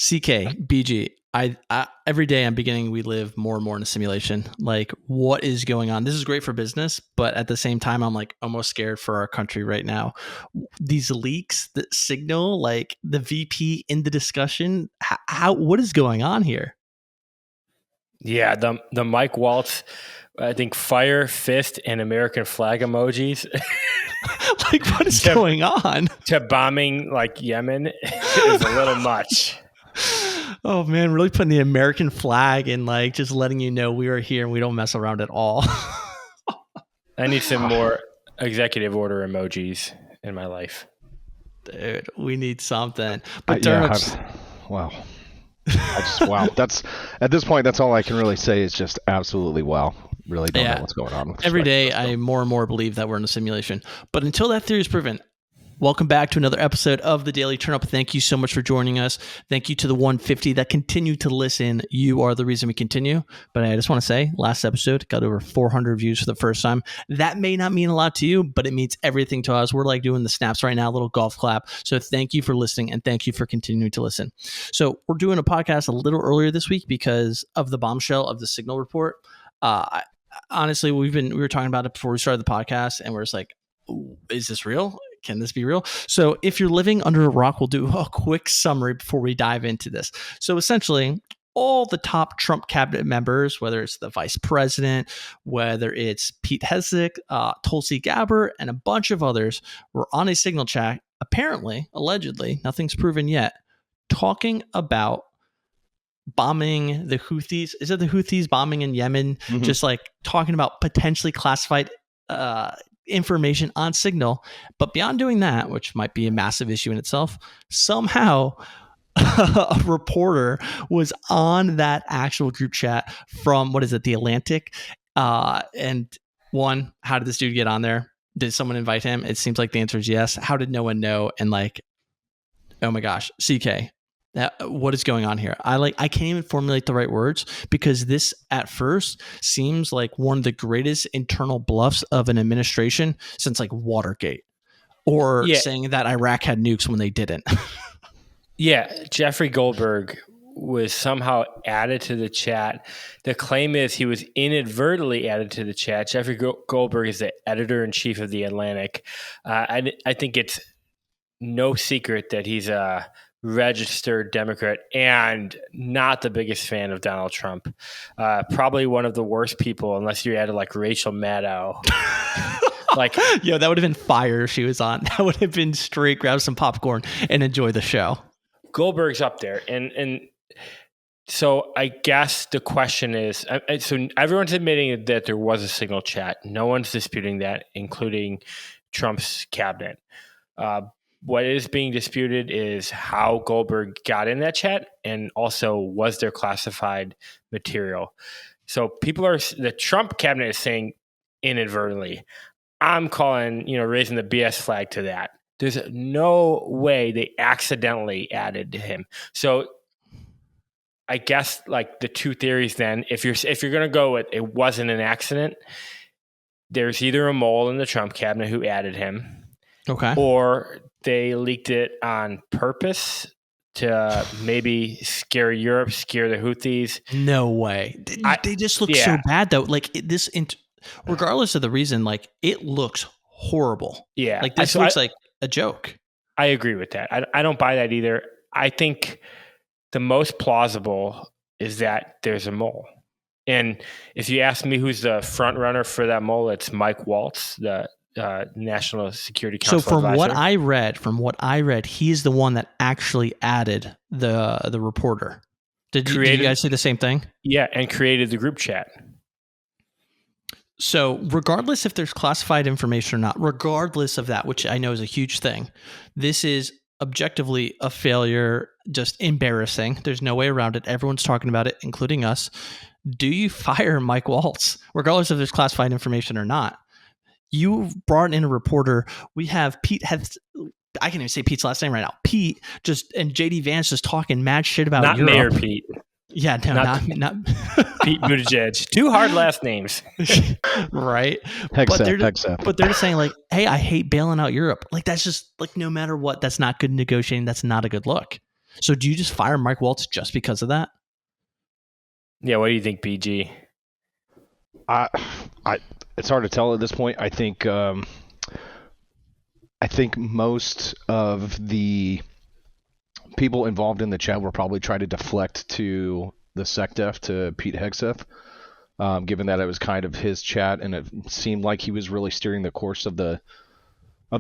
CK, BG, I every day I'm beginning, we live more and more in a simulation. Like, what is going on? This is great for business, but at the same time, I'm like almost scared for our country right now. These leaks that signal like the VP in the discussion. What is going on here? Yeah, the Mike Waltz, I think fire, fist, and American flag emojis. Like, what is going on? To bombing like Yemen is a little much. Oh man, really putting the American flag and like just letting you know we are here and we don't mess around at all. I need some more executive order emojis in my life. Dude, we need something. But wow. Wow. That's at this point, that's all I can really say is just absolutely wow. Really don't know what's going on. Every day, I more and more believe that we're in a simulation. But until that theory is proven, welcome back to another episode of the Daily Turn Up. Thank you so much for joining us. Thank you to the 150 that continue to listen. You are the reason we continue. But I just want to say, last episode got over 400 views for the first time. That may not mean a lot to you, but it means everything to us. We're like doing the snaps right now, a little golf clap. So thank you for listening and thank you for continuing to listen. So we're doing a podcast a little earlier this week because of the bombshell of the signal report. Honestly, we were talking about it before we started the podcast, and we're just like, is this real? Can this be real? So if you're living under a rock, we'll do a quick summary before we dive into this. So essentially, all the top Trump cabinet members, whether it's the vice president, whether it's Pete Hegseth, Tulsi Gabbard, and a bunch of others, were on a signal chat, apparently, allegedly, nothing's proven yet, talking about bombing the Houthis. Is it the Houthis bombing in Yemen? Mm-hmm. Just like talking about potentially classified information on signal. But beyond doing that, which might be a massive issue in itself, somehow a reporter was on that actual group chat from, the Atlantic? And one, how did this dude get on there? Did someone invite him? It seems like the answer is yes. How did no one know? And like, oh my gosh, CK. What is going on here? I can't even formulate the right words because this at first seems like one of the greatest internal bluffs of an administration since like Watergate, or saying that Iraq had nukes when they didn't. Yeah, Jeffrey Goldberg was somehow added to the chat. The claim is he was inadvertently added to the chat. Jeffrey Goldberg is the editor-in-chief of the Atlantic. I think it's no secret that he's a registered Democrat and not the biggest fan of Donald Trump. Probably one of the worst people, unless you added like Rachel Maddow. Like, yo, that would have been fire if she was on. That would have been straight, grab some popcorn and enjoy the show. Goldberg's up there. And so I guess the question is, so everyone's admitting that there was a signal chat. No one's disputing that, including Trump's cabinet. What is being disputed is how Goldberg got in that chat, and also was there classified material. So the Trump cabinet is saying inadvertently. I'm calling, raising the BS flag to that. There's no way they accidentally added to him. So I guess like the two theories then, if you're going to go with it wasn't an accident, there's either a mole in the Trump cabinet who added him. Okay. Or they leaked it on purpose to maybe scare Europe, scare the Houthis. No way. They just look so bad, though. Like regardless of the reason, like it looks horrible. Yeah. Like this looks like a joke. I agree with that. I don't buy that either. I think the most plausible is that there's a mole. And if you ask me who's the front runner for that mole, it's Mike Waltz, the National Security Council advisor. From what I read, he's the one that actually added the reporter. Did you guys say the same thing? Yeah, and created the group chat. So regardless if there's classified information or not, regardless of that, which I know is a huge thing, this is objectively a failure, just embarrassing. There's no way around it. Everyone's talking about it, including us. Do you fire Mike Waltz, regardless if there's classified information or not? You brought in a reporter. We have Pete Hegseth. I can't even say Pete's last name right now. Pete and JD Vance just talking mad shit about not Europe. Mayor Pete. Yeah, no, not Pete Buttigieg. Two hard last names. Right. Hegseth. But they're just saying like, hey, I hate bailing out Europe. Like that's just like no matter what, that's not good negotiating. That's not a good look. So do you just fire Mike Waltz just because of that? Yeah, what do you think, BG? It's hard to tell at this point. I think most of the people involved in the chat will probably try to deflect to the SecDef, to Pete Hegseth, given that it was kind of his chat, and it seemed like he was really steering the course of the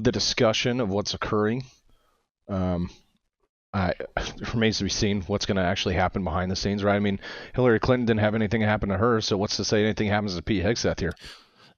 discussion of what's occurring. It remains to be seen what's going to actually happen behind the scenes, right? I mean, Hillary Clinton didn't have anything happen to her, so what's to say anything happens to Pete Hegseth here?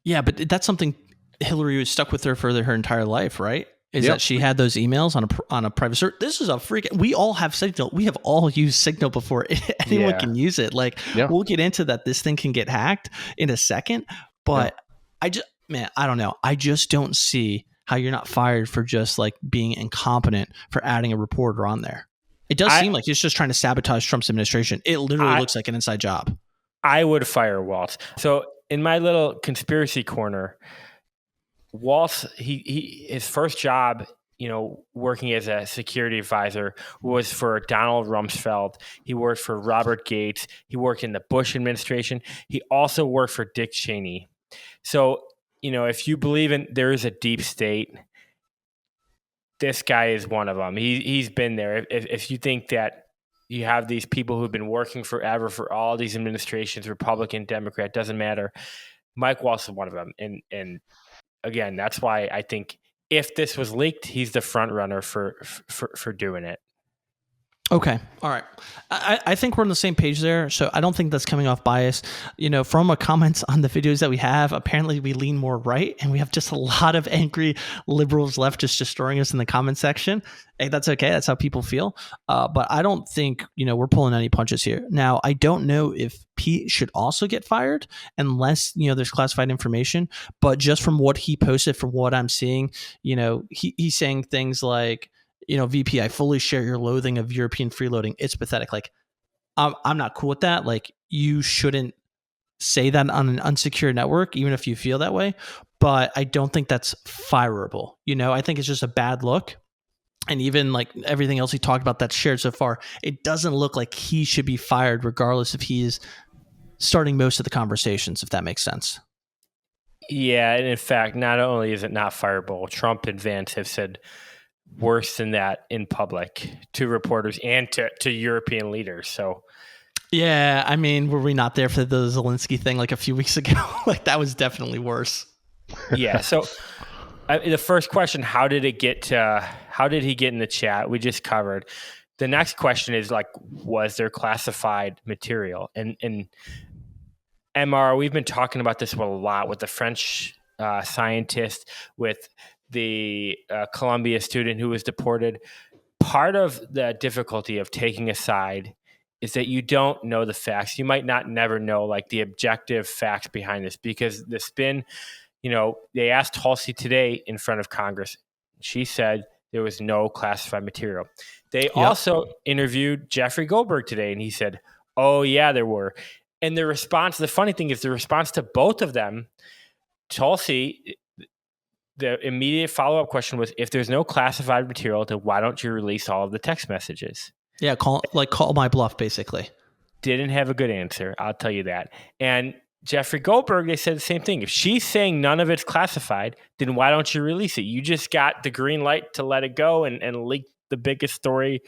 Yeah, but that's something Hillary was stuck with her for her entire life, right? That she had those emails on a private server. This is a freaking. We all have Signal. We have all used Signal before. Anyone can use it. We'll get into that. This thing can get hacked in a second, but I don't know. I just don't see how you're not fired for just being incompetent for adding a reporter on there. It does seem like he's just trying to sabotage Trump's administration. It literally looks like an inside job. I would fire Waltz. So in my little conspiracy corner, Waltz, his first job, working as a security advisor was for Donald Rumsfeld. He worked for Robert Gates. He worked in the Bush administration. He also worked for Dick Cheney. So, if you believe there is a deep state, this guy is one of them. He's been there. If you think that you have these people who've been working forever for all these administrations, Republican, Democrat, doesn't matter. Mike Waltz is one of them. And again, that's why I think if this was leaked, he's the front runner for doing it. Okay. All right. I think we're on the same page there. So I don't think that's coming off bias. From the comments on the videos that we have, apparently we lean more right, and we have just a lot of angry liberals left just destroying us in the comment section. Hey, that's okay. That's how people feel. But I don't think, we're pulling any punches here. Now, I don't know if Pete should also get fired unless, there's classified information. But just from what he posted, from what I'm seeing, he's saying things like, VP, I fully share your loathing of European freeloading. It's pathetic. I'm not cool with that. You shouldn't say that on an unsecured network, even if you feel that way. But I don't think that's fireable. I think it's just a bad look. And even everything else he talked about that's shared so far, it doesn't look like he should be fired, regardless if he is starting most of the conversations, if that makes sense. Yeah. And in fact, not only is it not fireable, Trump and Vance have said worse than that in public to reporters and to European leaders. So, yeah, I mean, were we not there for the Zelensky thing a few weeks ago? That was definitely worse. Yeah. So, the first question: How did he get in the chat? We just covered. The next question is was there classified material? And MR, we've been talking about this a lot with the French scientist, with the Columbia student who was deported. Part of the difficulty of taking a side is that you don't know the facts. You might never know the objective facts behind this, because the spin, they asked Tulsi today in front of Congress. She said there was no classified material. They also interviewed Jeffrey Goldberg today, and he said, oh yeah, there were. And the funny thing is the response to both of them, Tulsi, the immediate follow-up question was, if there's no classified material, then why don't you release all of the text messages? Yeah, call my bluff, basically. Didn't have a good answer, I'll tell you that. And Jeffrey Goldberg, they said the same thing. If she's saying none of it's classified, then why don't you release it? You just got the green light to let it go and leak the biggest story,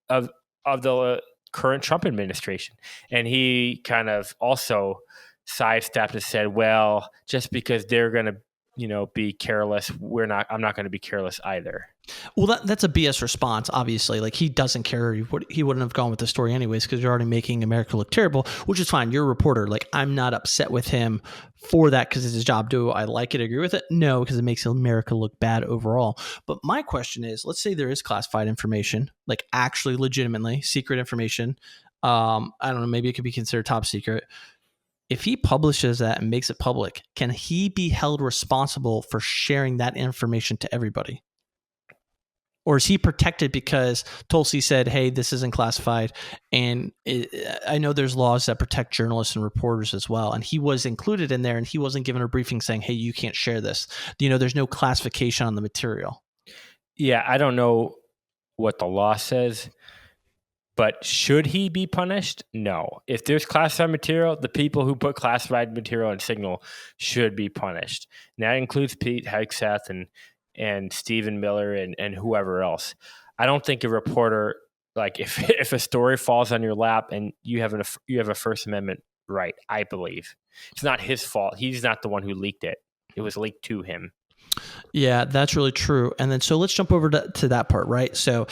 of the current Trump administration. And he kind of also sidestepped and said, well, just because they're going to be careless, I'm not going to be careless either. Well, that's a BS response, obviously. He doesn't care. He wouldn't have gone with the story anyways, because you're already making America look terrible, which is fine. You're a reporter. I'm not upset with him for that because it's his job. Do I like it, agree with it? No, because it makes America look bad overall. But my question is, let's say there is classified information, actually legitimately secret information. I don't know, maybe it could be considered top secret. If he publishes that and makes it public, can he be held responsible for sharing that information to everybody? Or is he protected because Tulsi said, hey, this isn't classified? And I know there's laws that protect journalists and reporters as well. And he was included in there, and he wasn't given a briefing saying, hey, you can't share this. There's no classification on the material. Yeah, I don't know what the law says. But should he be punished? No. If there's classified material, the people who put classified material in Signal should be punished. And that includes Pete Hegseth and Stephen Miller and whoever else. I don't think a reporter, like if a story falls on your lap and you have a First Amendment right, I believe it's not his fault. He's not the one who leaked it. It was leaked to him. Yeah, that's really true. And then so let's jump over to that part, right? So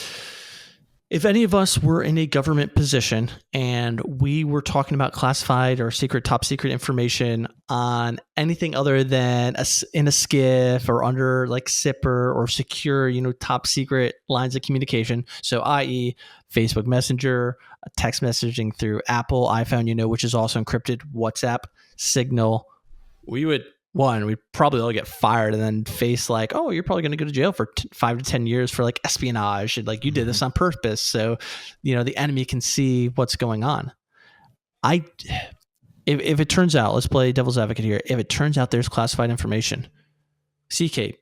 if any of us were in a government position and we were talking about classified or secret, top secret information on anything other than in a SCIF or under like SIPR or secure, top secret lines of communication. So i.e. Facebook Messenger, text messaging through Apple, iPhone, which is also encrypted, WhatsApp, Signal, we'd probably all get fired and then face like, oh, you're probably going to go to jail for 5 to 10 years for like espionage. And like you did this on purpose. So, the enemy can see what's going on. If it turns out, let's play devil's advocate here. If it turns out there's classified information, CK,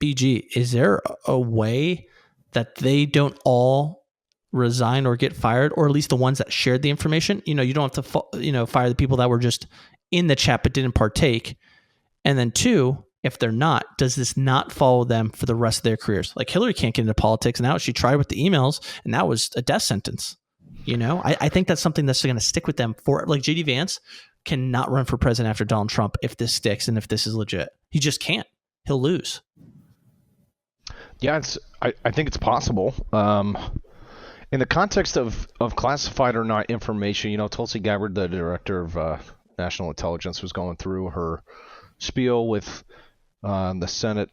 BG, is there a way that they don't all resign or get fired, or at least the ones that shared the information? You don't have to, fire the people that were just in the chat but didn't partake. And then 2, if they're not, does this not follow them for the rest of their careers? Like Hillary can't get into politics now. She tried with the emails and that was a death sentence. I think that's something that's going to stick with them for, like JD Vance cannot run for president after Donald Trump if this sticks and if this is legit. He just can't. He'll lose. Yeah, I think it's possible. In the context of classified or not information, Tulsi Gabbard, the director of national intelligence, was going through her spiel with the Senate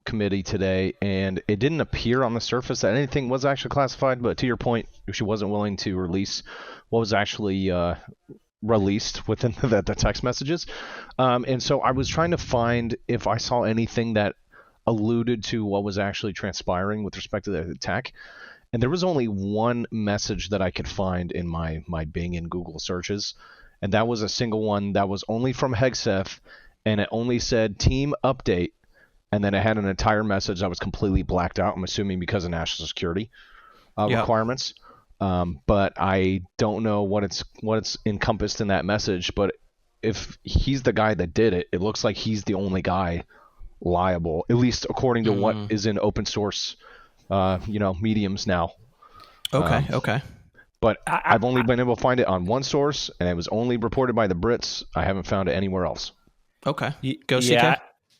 committee today, and it didn't appear on the surface that anything was actually classified, but to your point, she wasn't willing to release what was actually released within the text messages. And so I was trying to find if I saw anything that alluded to what was actually transpiring with respect to the attack, and there was only one message that I could find in my Bing and Google searches, and that was a single one that was only from Hegseth, and it only said team update, and then it had an entire message that was completely blacked out, I'm assuming because of national security requirements. But I don't know what it's encompassed in that message, but if he's the guy that did it, it looks like he's the only guy liable, at least according to what is in open source mediums now. Okay. But I've only been able to find it on one source, and it was only reported by the Brits. I haven't found it anywhere else. Okay. Go CK. Yeah,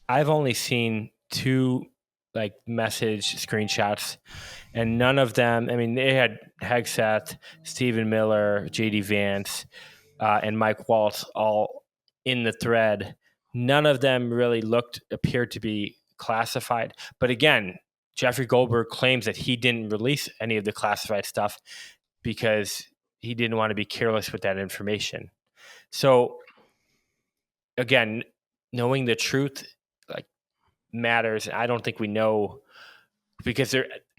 I've only seen 2 like message screenshots, and none of them, I mean, they had Hegseth, Stephen Miller, JD Vance, and Mike Waltz all in the thread. None of them really appeared to be classified. But again, Jeffrey Goldberg claims that he didn't release any of the classified stuff because he didn't want to be careless with that information. So again, knowing the truth matters. I don't think we know, because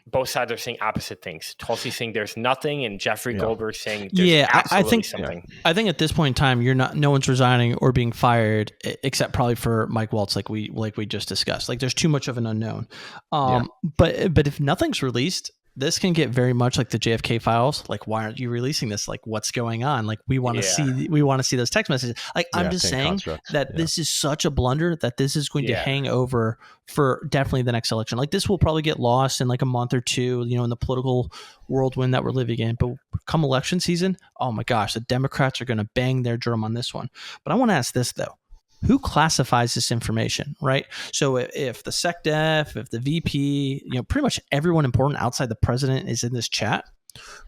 both sides are saying opposite things. Tulsi saying there's nothing, and Jeffrey Goldberg saying there's absolutely something. I think at this point in time, no one's resigning or being fired, except probably for Mike Waltz, like we just discussed. Like there's too much of an unknown. But if nothing's released, this can get very much like the JFK files. Like, why aren't you releasing this? Like, what's going on? Like, we want to see those text messages. Like, I'm just saying that this is such a blunder that this is going to hang over for definitely the next election. Like, this will probably get lost in like a month or two, in the political whirlwind that we're living in. But come election season, oh my gosh, the Democrats are going to bang their drum on this one. But I want to ask this though. Who classifies this information, right? So if the SecDef, if the VP, pretty much everyone important outside the president is in this chat,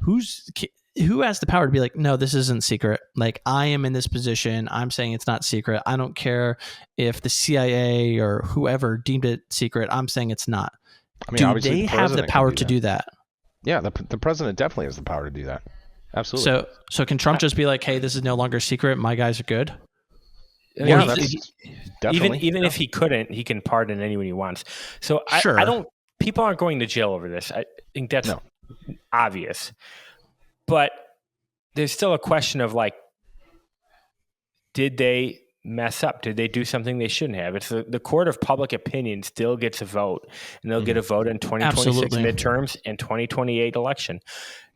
who has the power to be like, no, this isn't secret. Like, I am in this position. I'm saying it's not secret. I don't care if the CIA or whoever deemed it secret. I'm saying it's not. I mean, do they have the power to do that? Yeah, the president definitely has the power to do that. Absolutely. So can Trump just be like, hey, this is no longer secret. My guys are good? Yeah, even if he couldn't, he can pardon anyone he wants. So I don't. People aren't going to jail over this. I think that's obvious. But there's still a question of like, did they mess up? Did they do something they shouldn't have? It's the court of public opinion still gets a vote, and they'll get a vote in 2026 Absolutely. midterms and 2028 election.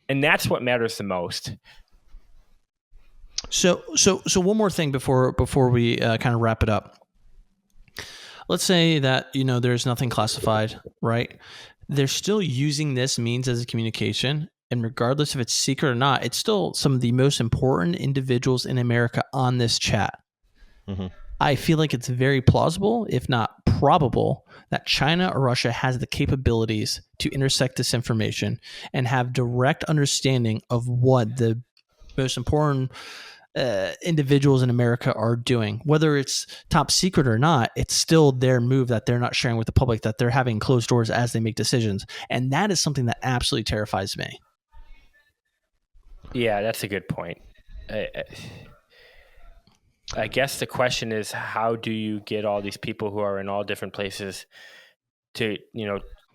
And that's what matters the most. So one more thing before we kind of wrap it up. Let's say that, there's nothing classified, right? They're still using this means as a communication. And regardless if it's secret or not, it's still some of the most important individuals in America on this chat. Mm-hmm. I feel like it's very plausible, if not probable, that China or Russia has the capabilities to intersect this information and have direct understanding of what the most important individuals in America are doing. Whether it's top secret or not, it's still their move that they're not sharing with the public, that they're having closed doors as they make decisions. And that is something that absolutely terrifies me. Yeah, that's a good point. I guess the question is, how do you get all these people who are in all different places to,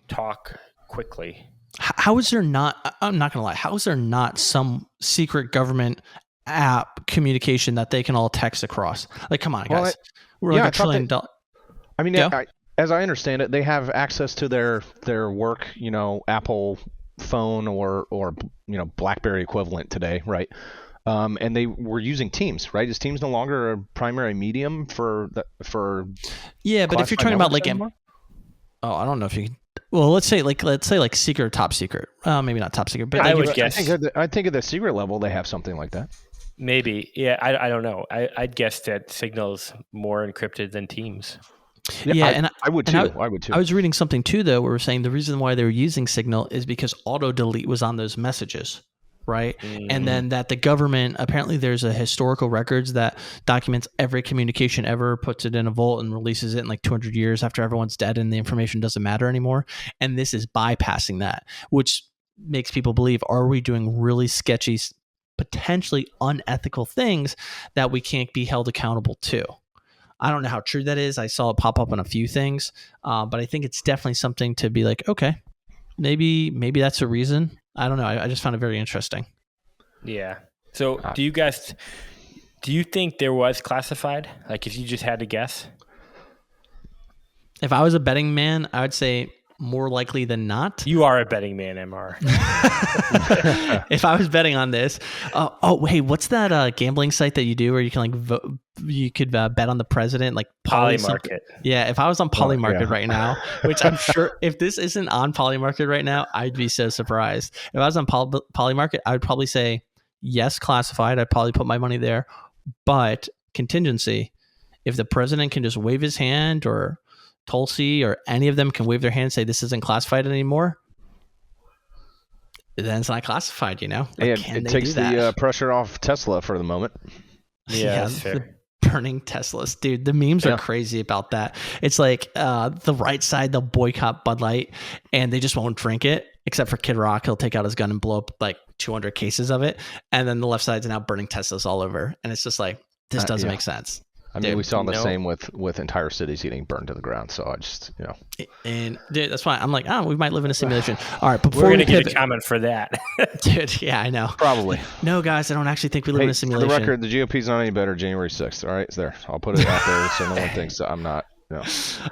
talk quickly? How is there not, I'm not going to lie, how is there not some secret government app communication that they can all text across? Like, come on, guys. We're like $1 trillion. I mean, as I understand it, they have access to their work, Apple phone or BlackBerry equivalent today, right? And they were using Teams, right? Is Teams no longer a primary medium for? Yeah, but if you're talking about like, I don't know if you can. Well, let's say secret or top secret. Maybe not top secret, but I would guess. I think at the secret level they have something like that. Maybe, yeah. I don't know. I'd guess that Signal's more encrypted than Teams. Yeah, I would too. I would too. I was reading something too, though, where we're saying the reason why they were using Signal is because auto delete was on those messages, right? Mm-hmm. And then that the government, apparently there's a historical records that documents every communication ever, puts it in a vault and releases it in like 200 years after everyone's dead and the information doesn't matter anymore. And this is bypassing that, which makes people believe, are we doing really sketchy, potentially unethical things that we can't be held accountable to? I don't know how true that is. I saw it pop up on a few things, but I think it's definitely something to be like, okay, maybe that's a reason. I don't know. I just found it very interesting. Yeah. So do you think there was classified? Like, if you just had to guess? If I was a betting man, I would say more likely than not. You are a betting man, MR. If I was betting on this, hey, what's that gambling site that you do where you can like vote? You could bet on the president, like Polymarket. Yeah, if I was on Polymarket right now, which I'm sure if this isn't on Polymarket right now, I'd be so surprised. If I was on Polymarket, I would probably say yes, classified. I'd probably put my money there, but contingency. If the president can just wave his hand, or Tulsi or any of them can wave their hand and say this isn't classified anymore, then it's not classified, Like, it takes the pressure off Tesla for the moment. Yeah, that's fair. Burning Teslas, dude. The memes are crazy about that. It's like the right side, they'll boycott Bud Light and they just won't drink it, except for Kid Rock. He'll take out his gun and blow up like 200 cases of it. And then the left side's now burning Teslas all over. And it's just like, this doesn't make sense. I mean, we saw the same with entire cities getting burned to the ground. So I just, And dude, that's why I'm like, we might live in a simulation. All right, before we're going to get a comment for that. Dude, yeah, I know. Probably. No, guys, I don't actually think we live in a simulation. For the record, the GOP's not any better January 6th. All right, it's there. I'll put it out there so no one thinks I'm not.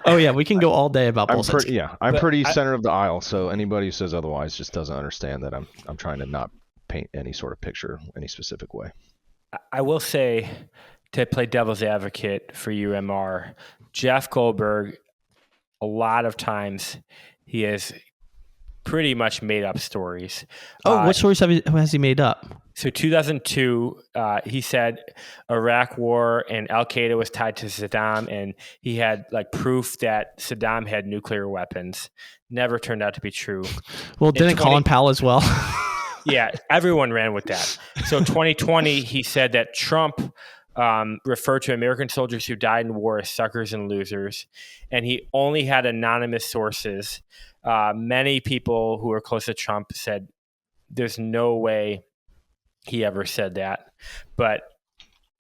Oh, yeah, we can go all day about bullshit. I'm pretty center of the aisle. So anybody who says otherwise just doesn't understand that I'm trying to not paint any sort of picture any specific way. I will say, to play devil's advocate for you, MR, Jeff Goldberg, a lot of times he has pretty much made up stories. What stories has he made up? So 2002, he said Iraq war and Al-Qaeda was tied to Saddam, and he had like proof that Saddam had nuclear weapons. Never turned out to be true. Well, didn't Colin Powell as well? Yeah, everyone ran with that. So 2020, he said that Trump referred to American soldiers who died in war as suckers and losers, and he only had anonymous sources. Many people who were close to Trump said there's no way he ever said that. But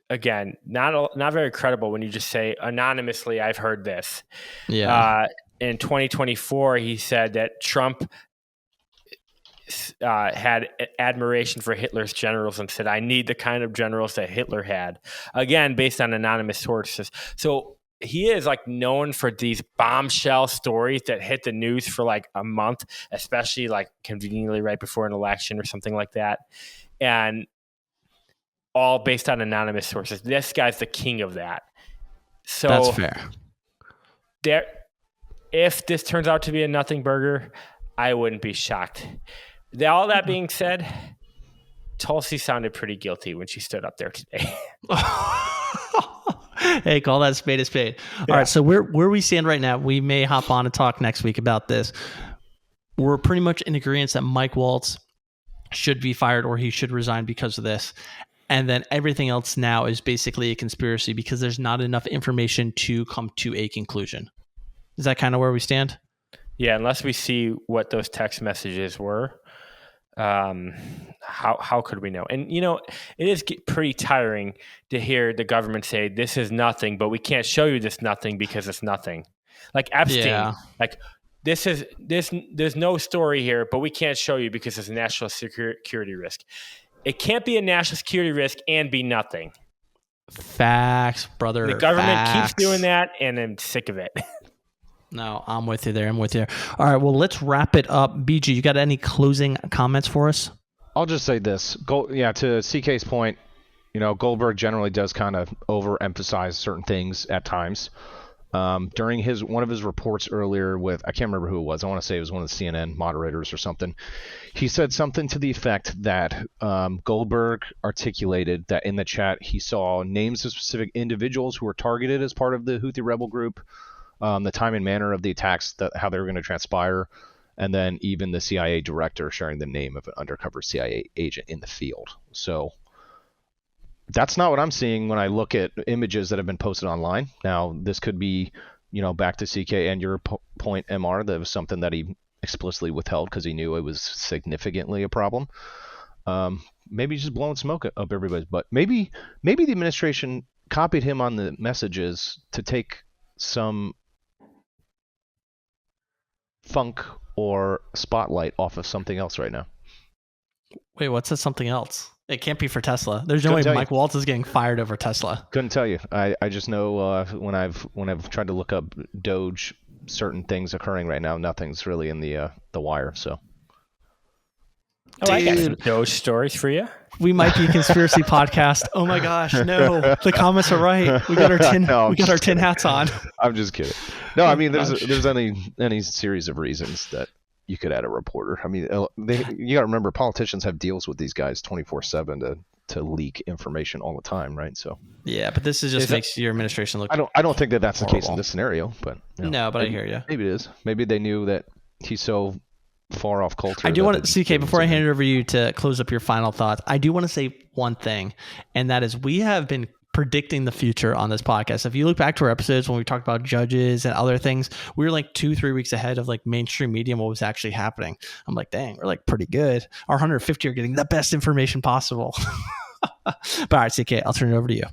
again, not very credible when you just say anonymously, I've heard this. Yeah. In 2024, he said that Trump had admiration for Hitler's generals and said, I need the kind of generals that Hitler had. Again, based on anonymous sources. So he is like known for these bombshell stories that hit the news for like a month, especially like conveniently right before an election or something like that. And all based on anonymous sources. This guy's the king of that. So that's fair. If this turns out to be a nothing burger, I wouldn't be shocked. All that being said, Tulsi sounded pretty guilty when she stood up there today. Hey, call that a spade a spade. All right, so where we stand right now, we may hop on and talk next week about this. We're pretty much in agreement that Mike Waltz should be fired or he should resign because of this. And then everything else now is basically a conspiracy because there's not enough information to come to a conclusion. Is that kind of where we stand? Yeah, unless we see what those text messages were. How could we know? And, it is pretty tiring to hear the government say this is nothing, but we can't show you this nothing because it's nothing. Like Epstein, like there's no story here, but we can't show you because it's a national security risk. It can't be a national security risk and be nothing. Facts, brother. The government keeps doing that, and I'm sick of it. No, I'm with you there. All right, well, let's wrap it up. BG, you got any closing comments for us? I'll just say this. To CK's point, Goldberg generally does kind of overemphasize certain things at times. During one of his reports earlier with, I can't remember who it was. I want to say it was one of the CNN moderators or something. He said something to the effect that Goldberg articulated that in the chat he saw names of specific individuals who were targeted as part of the Houthi rebel group. The time and manner of the attacks, how they were going to transpire, and then even the CIA director sharing the name of an undercover CIA agent in the field. So that's not what I'm seeing when I look at images that have been posted online. Now, this could be, back to CK and your point, MR, that was something that he explicitly withheld because he knew it was significantly a problem. Maybe just blowing smoke up everybody's butt. Maybe the administration copied him on the messages to take some funk or spotlight off of something else right now. Wait, what's that something else? It can't be for Tesla. There's no way Mike Waltz is getting fired over Tesla. Couldn't tell you. I just know when I've tried to look up Doge, certain things occurring right now, nothing's really in the wire. So. I got some Doge stories for you. We might be a conspiracy podcast. Oh my gosh, no! The comments are right. We got our tin hats on. I'm just kidding. No, I mean there's any series of reasons that you could add a reporter. I mean, you got to remember politicians have deals with these guys 24/7 to leak information all the time, right? So yeah, but this just makes your administration look. I don't think that's horrible. The case in this scenario, but no, but I hear you. Maybe it is. Maybe they knew that he's so far off culture. I do want to, CK, before I hand it over to you to close up your final thoughts, I do want to say one thing, and that is we have been predicting the future on this podcast. If you look back to our episodes when we talked about judges and other things, we were like 2-3 weeks ahead of like mainstream media and what was actually happening. I'm like, dang, we're like pretty good. Our 150 are getting the best information possible. But all right, CK, I'll turn it over to you.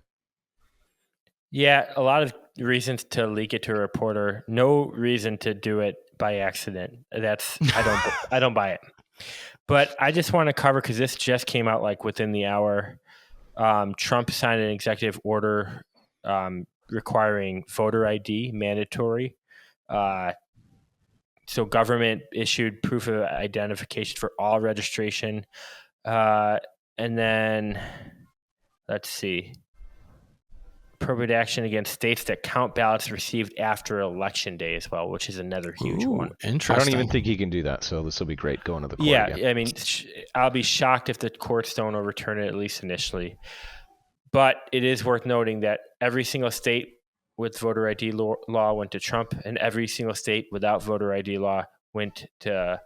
Yeah, a lot of reasons to leak it to a reporter. No reason to do it by accident. I don't buy it. But I just want to cover, because this just came out like within the hour. Trump signed an executive order requiring voter ID mandatory. So government issued proof of identification for all registration. And then let's see. Appropriate action against states that count ballots received after Election Day as well, which is another huge one. Interesting. I don't even think he can do that, so this will be great going to the court again. I mean, I'll be shocked if the courts don't overturn it, at least initially. But it is worth noting that every single state with voter ID law went to Trump, and every single state without voter ID law went to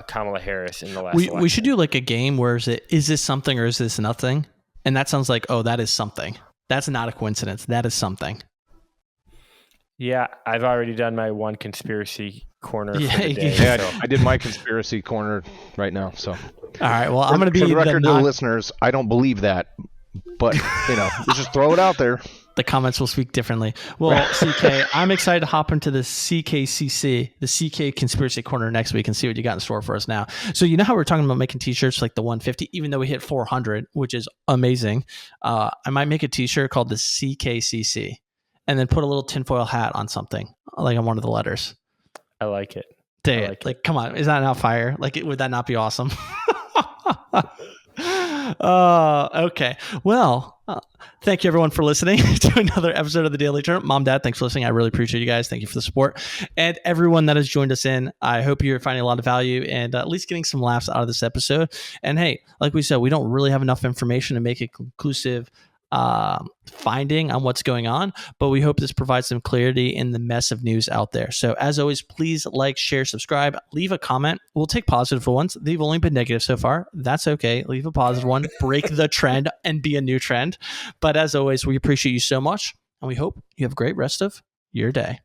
Kamala Harris in the last election. We should do like a game where is this something or is this nothing? And that sounds like, that is something. That's not a coincidence. That is something. Yeah, I've already done my one conspiracy corner for the day. Yeah, so. I did my conspiracy corner right now. So, all right. Well, I'm going to be for the record to the listeners. I don't believe that, but let's just throw it out there. The comments will speak differently. Well, CK, I'm excited to hop into the CKCC, the CK Conspiracy Corner next week and see what you got in store for us now. So you know how we're talking about making t-shirts like the 150, even though we hit 400, which is amazing. I might make a t-shirt called the CKCC and then put a little tinfoil hat on something, like on one of the letters. I like it. Dang it. Come on. Is that not fire? Would that not be awesome? Okay. Well, thank you everyone for listening to another episode of the Daily Turnip. Mom, Dad, thanks for listening. I really appreciate you guys. Thank you for the support. And everyone that has joined us in, I hope you're finding a lot of value and at least getting some laughs out of this episode. And hey, like we said, we don't really have enough information to make a conclusive finding on what's going on, but we hope this provides some clarity in the mess of news out there. So as always, please like, share, subscribe, leave a comment. We'll take positive ones. They've only been negative so far. That's okay. Leave a positive one, break the trend and be a new trend. But as always, we appreciate you so much and we hope you have a great rest of your day.